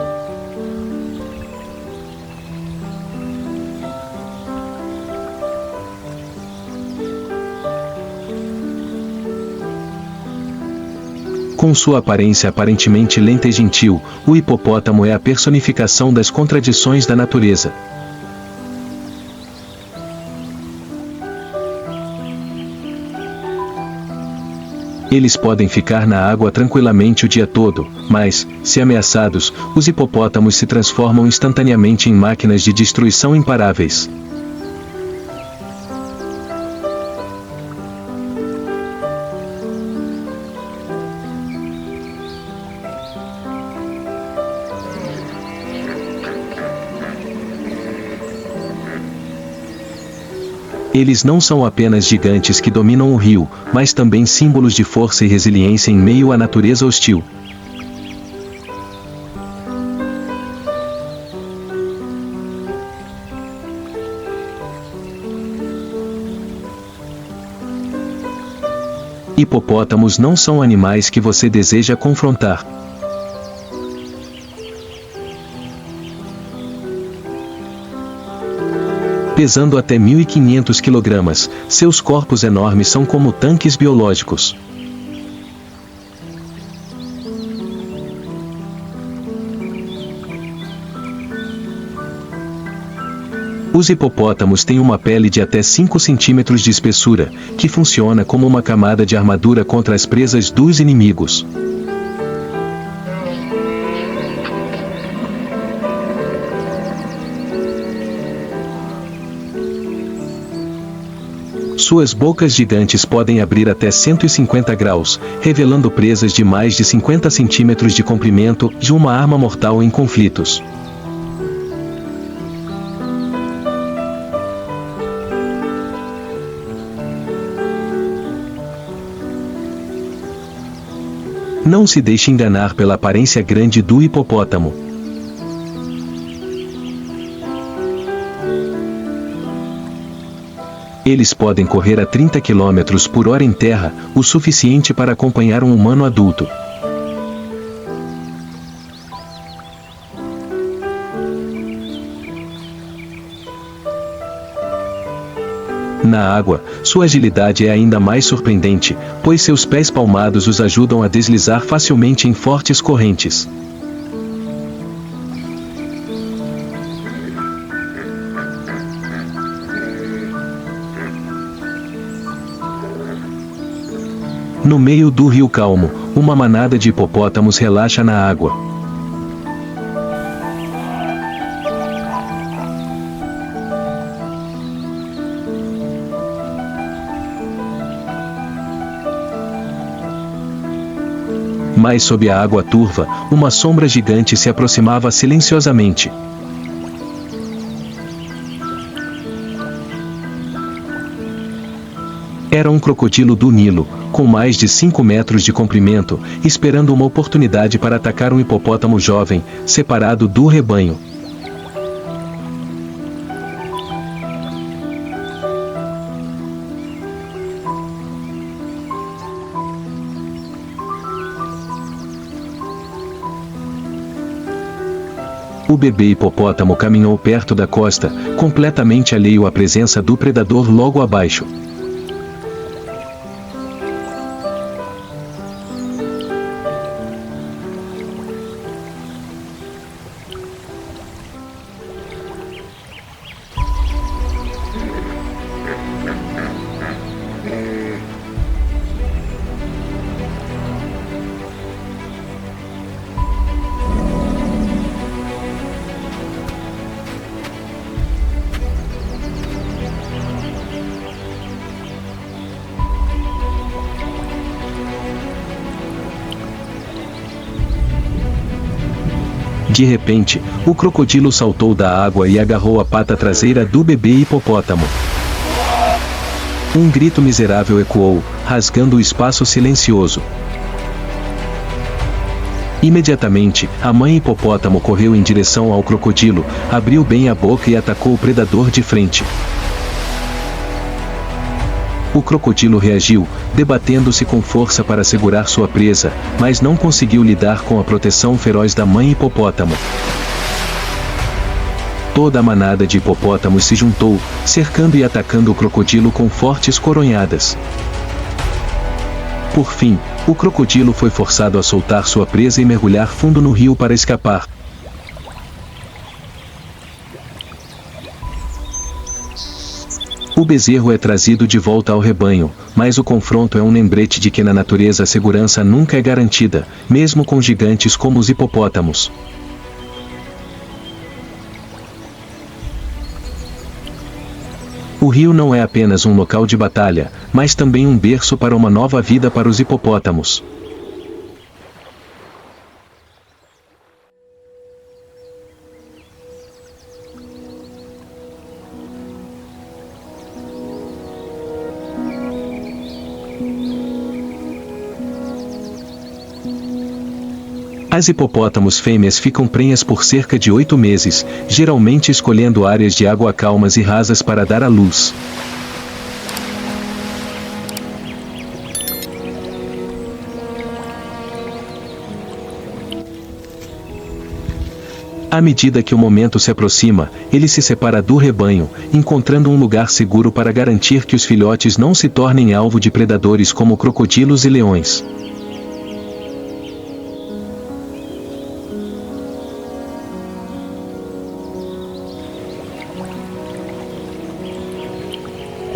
Com sua aparência aparentemente lenta e gentil, o hipopótamo é a personificação das contradições da natureza. Eles podem ficar na água tranquilamente o dia todo, mas, se ameaçados, os hipopótamos se transformam instantaneamente em máquinas de destruição imparáveis. Eles não são apenas gigantes que dominam o rio, mas também símbolos de força e resiliência em meio à natureza hostil. Hipopótamos não são animais que você deseja confrontar. Pesando até 1.500 kg, seus corpos enormes são como tanques biológicos. Os hipopótamos têm uma pele de até 5 centímetros de espessura, que funciona como uma camada de armadura contra as presas dos inimigos. Suas bocas gigantes podem abrir até 150 graus, revelando presas de mais de 50 centímetros de comprimento, de uma arma mortal em conflitos. Não se deixe enganar pela aparência grande do hipopótamo. Eles podem correr a 30 km por hora em terra, o suficiente para acompanhar um humano adulto. Na água, sua agilidade é ainda mais surpreendente, pois seus pés palmados os ajudam a deslizar facilmente em fortes correntes. No meio do rio calmo, uma manada de hipopótamos relaxa na água. Mas sob a água turva, uma sombra gigante se aproximava silenciosamente. Era um crocodilo do Nilo, com mais de 5 metros de comprimento, esperando uma oportunidade para atacar um hipopótamo jovem, separado do rebanho. O bebê hipopótamo caminhou perto da costa, completamente alheio à presença do predador logo abaixo. De repente, o crocodilo saltou da água e agarrou a pata traseira do bebê hipopótamo. Um grito miserável ecoou, rasgando o espaço silencioso. Imediatamente, a mãe hipopótamo correu em direção ao crocodilo, abriu bem a boca e atacou o predador de frente. O crocodilo reagiu, debatendo-se com força para segurar sua presa, mas não conseguiu lidar com a proteção feroz da mãe hipopótamo. Toda a manada de hipopótamos se juntou, cercando e atacando o crocodilo com fortes coronhadas. Por fim, o crocodilo foi forçado a soltar sua presa e mergulhar fundo no rio para escapar. O bezerro é trazido de volta ao rebanho, mas o confronto é um lembrete de que na natureza a segurança nunca é garantida, mesmo com gigantes como os hipopótamos. O rio não é apenas um local de batalha, mas também um berço para uma nova vida para os hipopótamos. As hipopótamos fêmeas ficam prenhas por cerca de 8 meses, geralmente escolhendo áreas de água calmas e rasas para dar à luz. À medida que o momento se aproxima, ele se separa do rebanho, encontrando um lugar seguro para garantir que os filhotes não se tornem alvo de predadores como crocodilos e leões.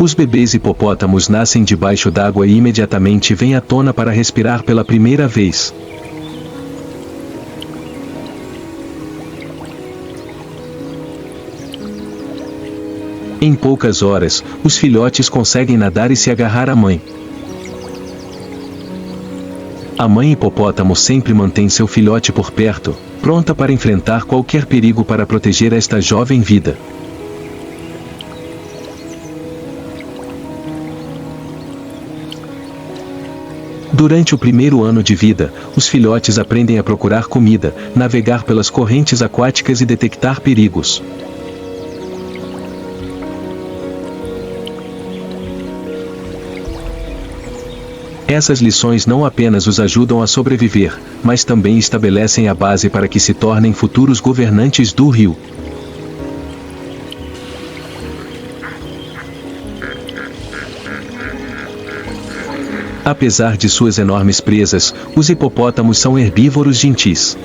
Os bebês hipopótamos nascem debaixo d'água e imediatamente vêm à tona para respirar pela primeira vez. Em poucas horas, os filhotes conseguem nadar e se agarrar à mãe. A mãe hipopótamo sempre mantém seu filhote por perto, pronta para enfrentar qualquer perigo para proteger esta jovem vida. Durante o primeiro ano de vida, os filhotes aprendem a procurar comida, navegar pelas correntes aquáticas e detectar perigos. Essas lições não apenas os ajudam a sobreviver, mas também estabelecem a base para que se tornem futuros governantes do rio. Apesar de suas enormes presas, os hipopótamos são herbívoros gentis.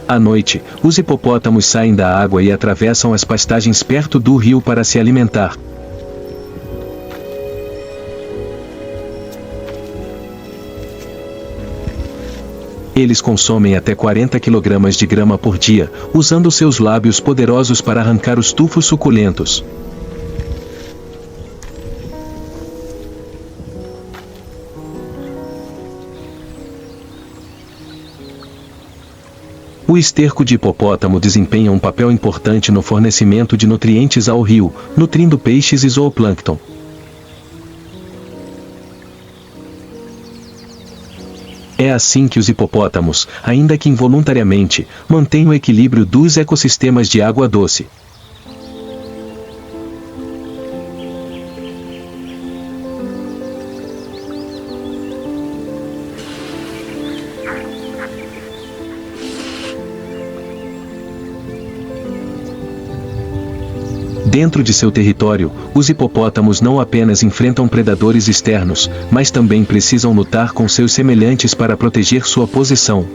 À noite, os hipopótamos saem da água e atravessam as pastagens perto do rio para se alimentar. Eles consomem até 40 kg de grama por dia, usando seus lábios poderosos para arrancar os tufos suculentos. O esterco de hipopótamo desempenha um papel importante no fornecimento de nutrientes ao rio, nutrindo peixes e zooplâncton. É assim que os hipopótamos, ainda que involuntariamente, mantêm o equilíbrio dos ecossistemas de água doce. Dentro de seu território, os hipopótamos não apenas enfrentam predadores externos, mas também precisam lutar com seus semelhantes para proteger sua posição.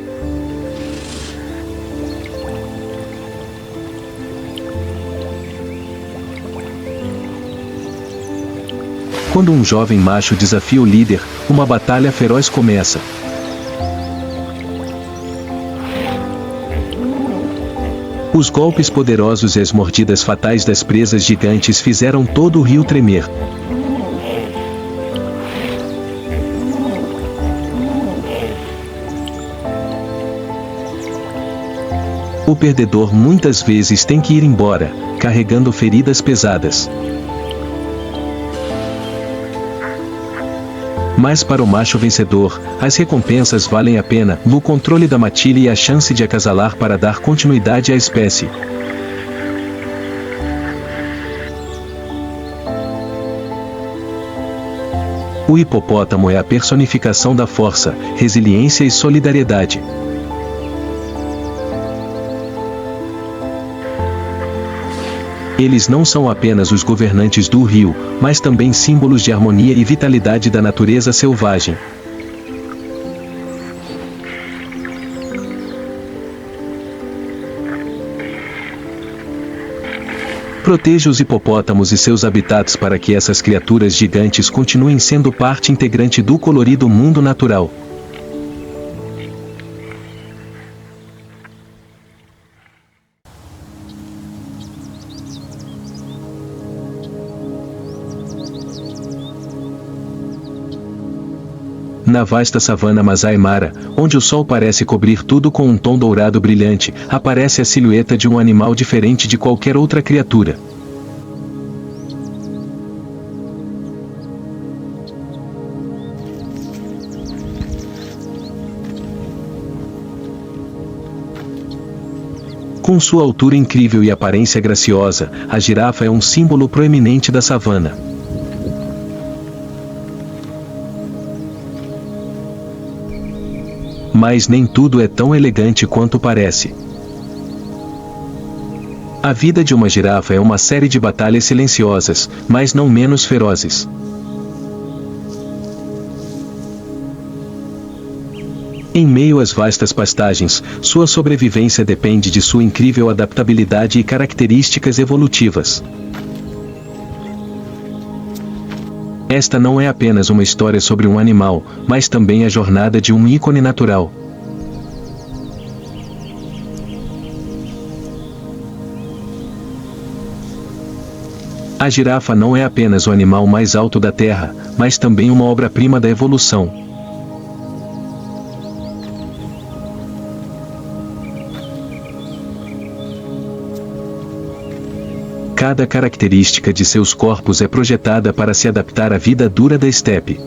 Quando um jovem macho desafia o líder, uma batalha feroz começa. Os golpes poderosos e as mordidas fatais das presas gigantes fizeram todo o rio tremer. O perdedor muitas vezes tem que ir embora, carregando feridas pesadas. Mas para o macho vencedor, as recompensas valem a pena, o controle da matilha e a chance de acasalar para dar continuidade à espécie. O hipopótamo é a personificação da força, resiliência e solidariedade. Eles não são apenas os governantes do rio, mas também símbolos de harmonia e vitalidade da natureza selvagem. Proteja os hipopótamos e seus habitats para que essas criaturas gigantes continuem sendo parte integrante do colorido mundo natural. Na vasta savana Masai Mara, onde o sol parece cobrir tudo com um tom dourado brilhante, aparece a silhueta de um animal diferente de qualquer outra criatura. Com sua altura incrível e aparência graciosa, a girafa é um símbolo proeminente da savana. Mas nem tudo é tão elegante quanto parece. A vida de uma girafa é uma série de batalhas silenciosas, mas não menos ferozes. Em meio às vastas pastagens, sua sobrevivência depende de sua incrível adaptabilidade e características evolutivas. Esta não é apenas uma história sobre um animal, mas também a jornada de um ícone natural. A girafa não é apenas o animal mais alto da Terra, mas também uma obra-prima da evolução. Cada característica de seus corpos é projetada para se adaptar à vida dura da estepe.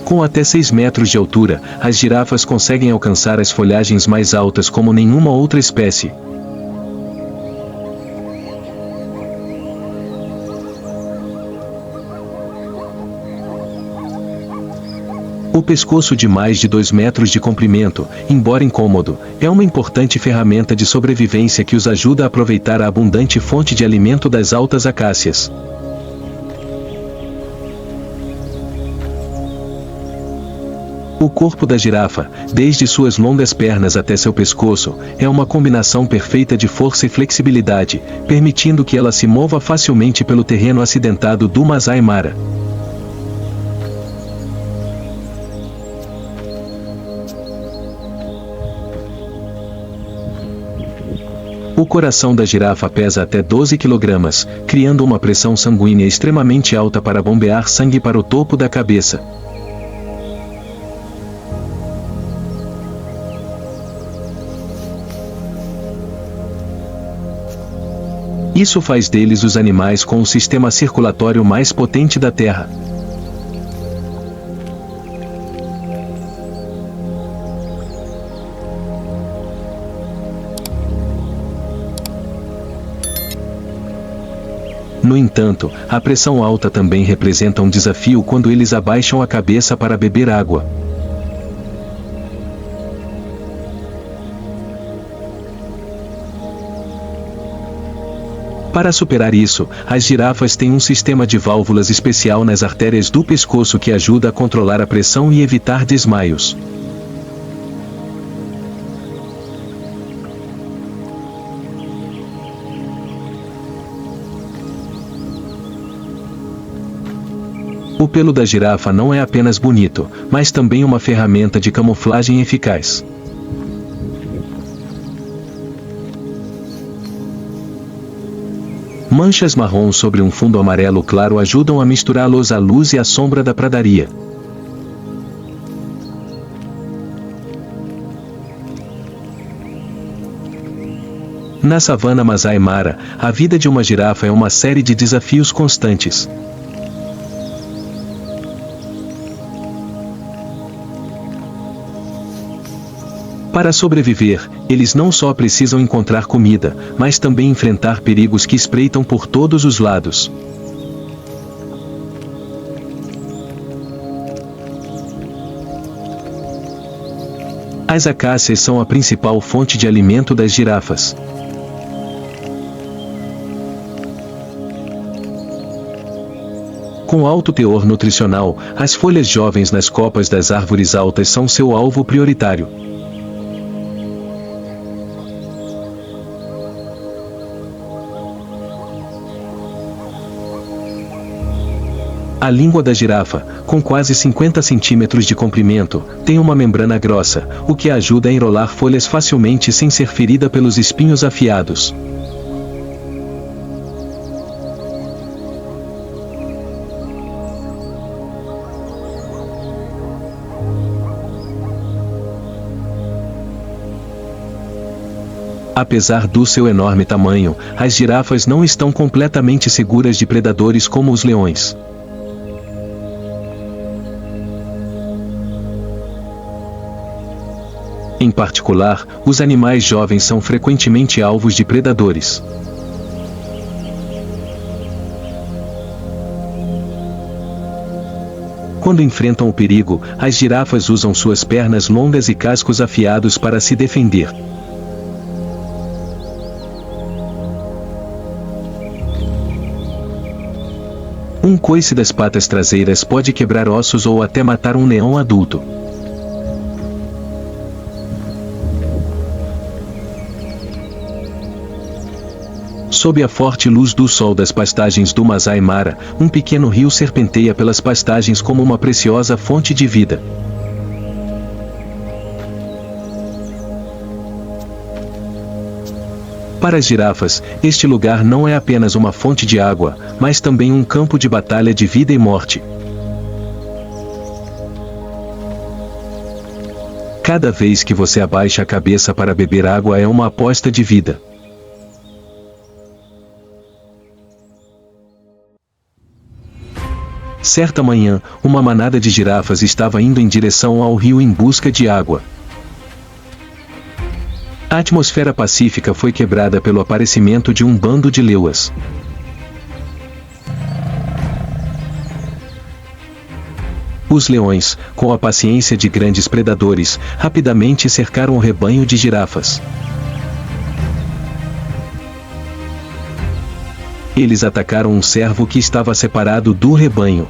Com até 6 metros de altura, as girafas conseguem alcançar as folhagens mais altas como nenhuma outra espécie. O pescoço de mais de 2 metros de comprimento, embora incômodo, é uma importante ferramenta de sobrevivência que os ajuda a aproveitar a abundante fonte de alimento das altas acácias. O corpo da girafa, desde suas longas pernas até seu pescoço, é uma combinação perfeita de força e flexibilidade, permitindo que ela se mova facilmente pelo terreno acidentado do Masai Mara. O coração da girafa pesa até 12 kg, criando uma pressão sanguínea extremamente alta para bombear sangue para o topo da cabeça. Isso faz deles os animais com o sistema circulatório mais potente da Terra. No entanto, a pressão alta também representa um desafio quando eles abaixam a cabeça para beber água. Para superar isso, as girafas têm um sistema de válvulas especial nas artérias do pescoço que ajuda a controlar a pressão e evitar desmaios. O pelo da girafa não é apenas bonito, mas também uma ferramenta de camuflagem eficaz. Manchas marrons sobre um fundo amarelo claro ajudam a misturá-los à luz e à sombra da pradaria. Na savana Masai Mara, a vida de uma girafa é uma série de desafios constantes. Para sobreviver, eles não só precisam encontrar comida, mas também enfrentar perigos que espreitam por todos os lados. As acácias são a principal fonte de alimento das girafas. Com alto teor nutricional, as folhas jovens nas copas das árvores altas são seu alvo prioritário. A língua da girafa, com quase 50 centímetros de comprimento, tem uma membrana grossa, o que a ajuda a enrolar folhas facilmente sem ser ferida pelos espinhos afiados. Apesar do seu enorme tamanho, as girafas não estão completamente seguras de predadores como os leões. Em particular, os animais jovens são frequentemente alvos de predadores. Quando enfrentam o perigo, as girafas usam suas pernas longas e cascos afiados para se defender. Um coice das patas traseiras pode quebrar ossos ou até matar um leão adulto. Sob a forte luz do sol das pastagens do Masai Mara, um pequeno rio serpenteia pelas pastagens como uma preciosa fonte de vida. Para as girafas, este lugar não é apenas uma fonte de água, mas também um campo de batalha de vida e morte. Cada vez que você abaixa a cabeça para beber água é uma aposta de vida. Certa manhã, uma manada de girafas estava indo em direção ao rio em busca de água. A atmosfera pacífica foi quebrada pelo aparecimento de um bando de leoas. Os leões, com a paciência de grandes predadores, rapidamente cercaram o rebanho de girafas. Eles atacaram um cervo que estava separado do rebanho.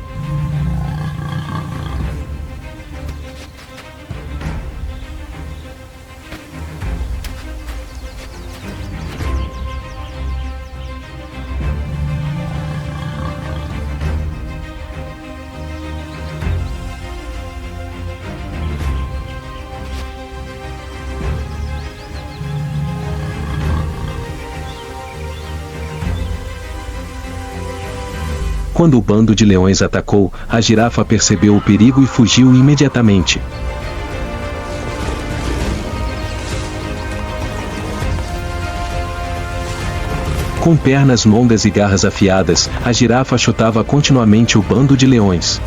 Quando o bando de leões atacou, a girafa percebeu o perigo e fugiu imediatamente. Com pernas longas e garras afiadas, a girafa chutava continuamente o bando de leões.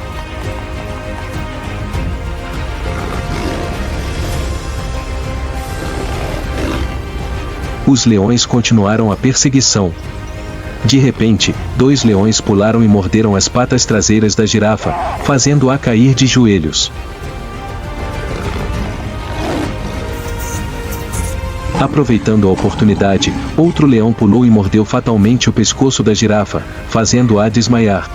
Os leões continuaram a perseguição. De repente, 2 leões pularam e morderam as patas traseiras da girafa, fazendo-a cair de joelhos. Aproveitando a oportunidade, outro leão pulou e mordeu fatalmente o pescoço da girafa, fazendo-a desmaiar.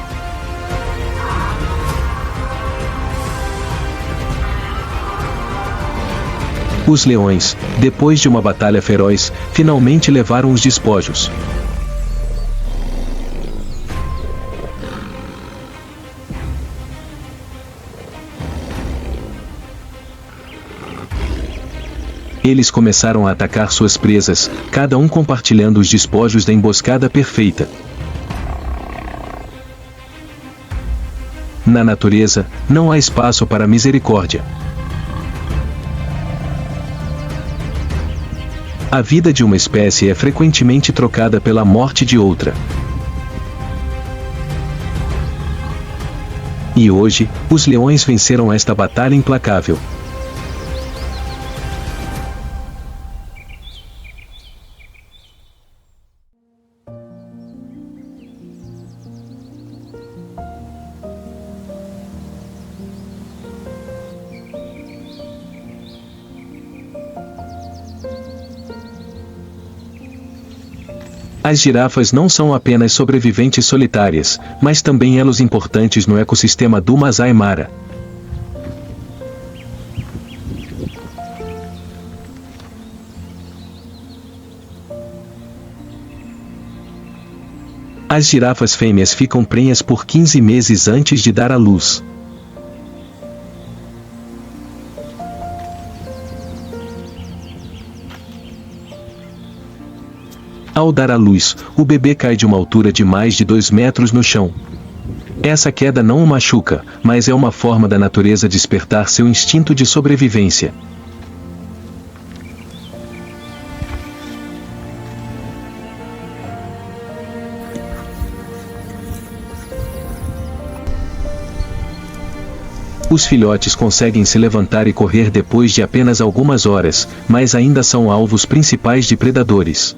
Os leões, depois de uma batalha feroz, finalmente levaram os despojos. Eles começaram a atacar suas presas, cada um compartilhando os despojos da emboscada perfeita. Na natureza, não há espaço para misericórdia. A vida de uma espécie é frequentemente trocada pela morte de outra. E hoje, os leões venceram esta batalha implacável. As girafas não são apenas sobreviventes solitárias, mas também elos importantes no ecossistema do Masai Mara. As girafas fêmeas ficam prenhas por 15 meses antes de dar à luz. Ao dar à luz, o bebê cai de uma altura de mais de 2 metros no chão. Essa queda não o machuca, mas é uma forma da natureza despertar seu instinto de sobrevivência. Os filhotes conseguem se levantar e correr depois de apenas algumas horas, mas ainda são alvos principais de predadores.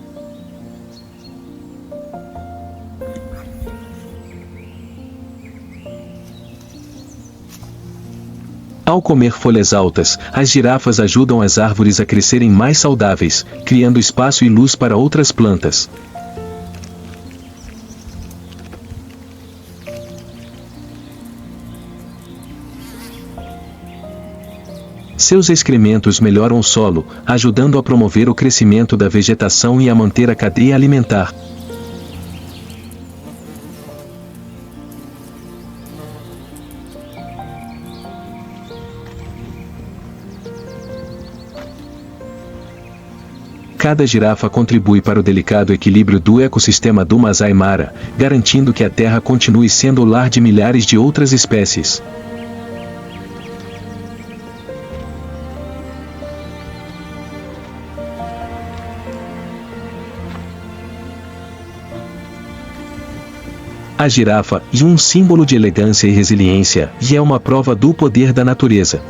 Ao comer folhas altas, as girafas ajudam as árvores a crescerem mais saudáveis, criando espaço e luz para outras plantas. Seus excrementos melhoram o solo, ajudando a promover o crescimento da vegetação e a manter a cadeia alimentar. Cada girafa contribui para o delicado equilíbrio do ecossistema do Masai Mara, garantindo que a terra continue sendo o lar de milhares de outras espécies. A girafa é um símbolo de elegância e resiliência, e é uma prova do poder da natureza.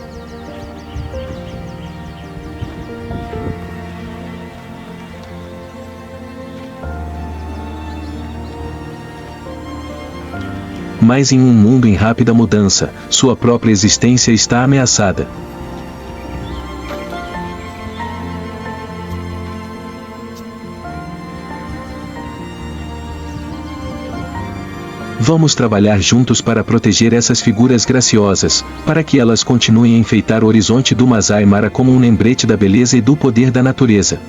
Mas em um mundo em rápida mudança, sua própria existência está ameaçada. Vamos trabalhar juntos para proteger essas figuras graciosas, para que elas continuem a enfeitar o horizonte do Masai Mara como um lembrete da beleza e do poder da natureza.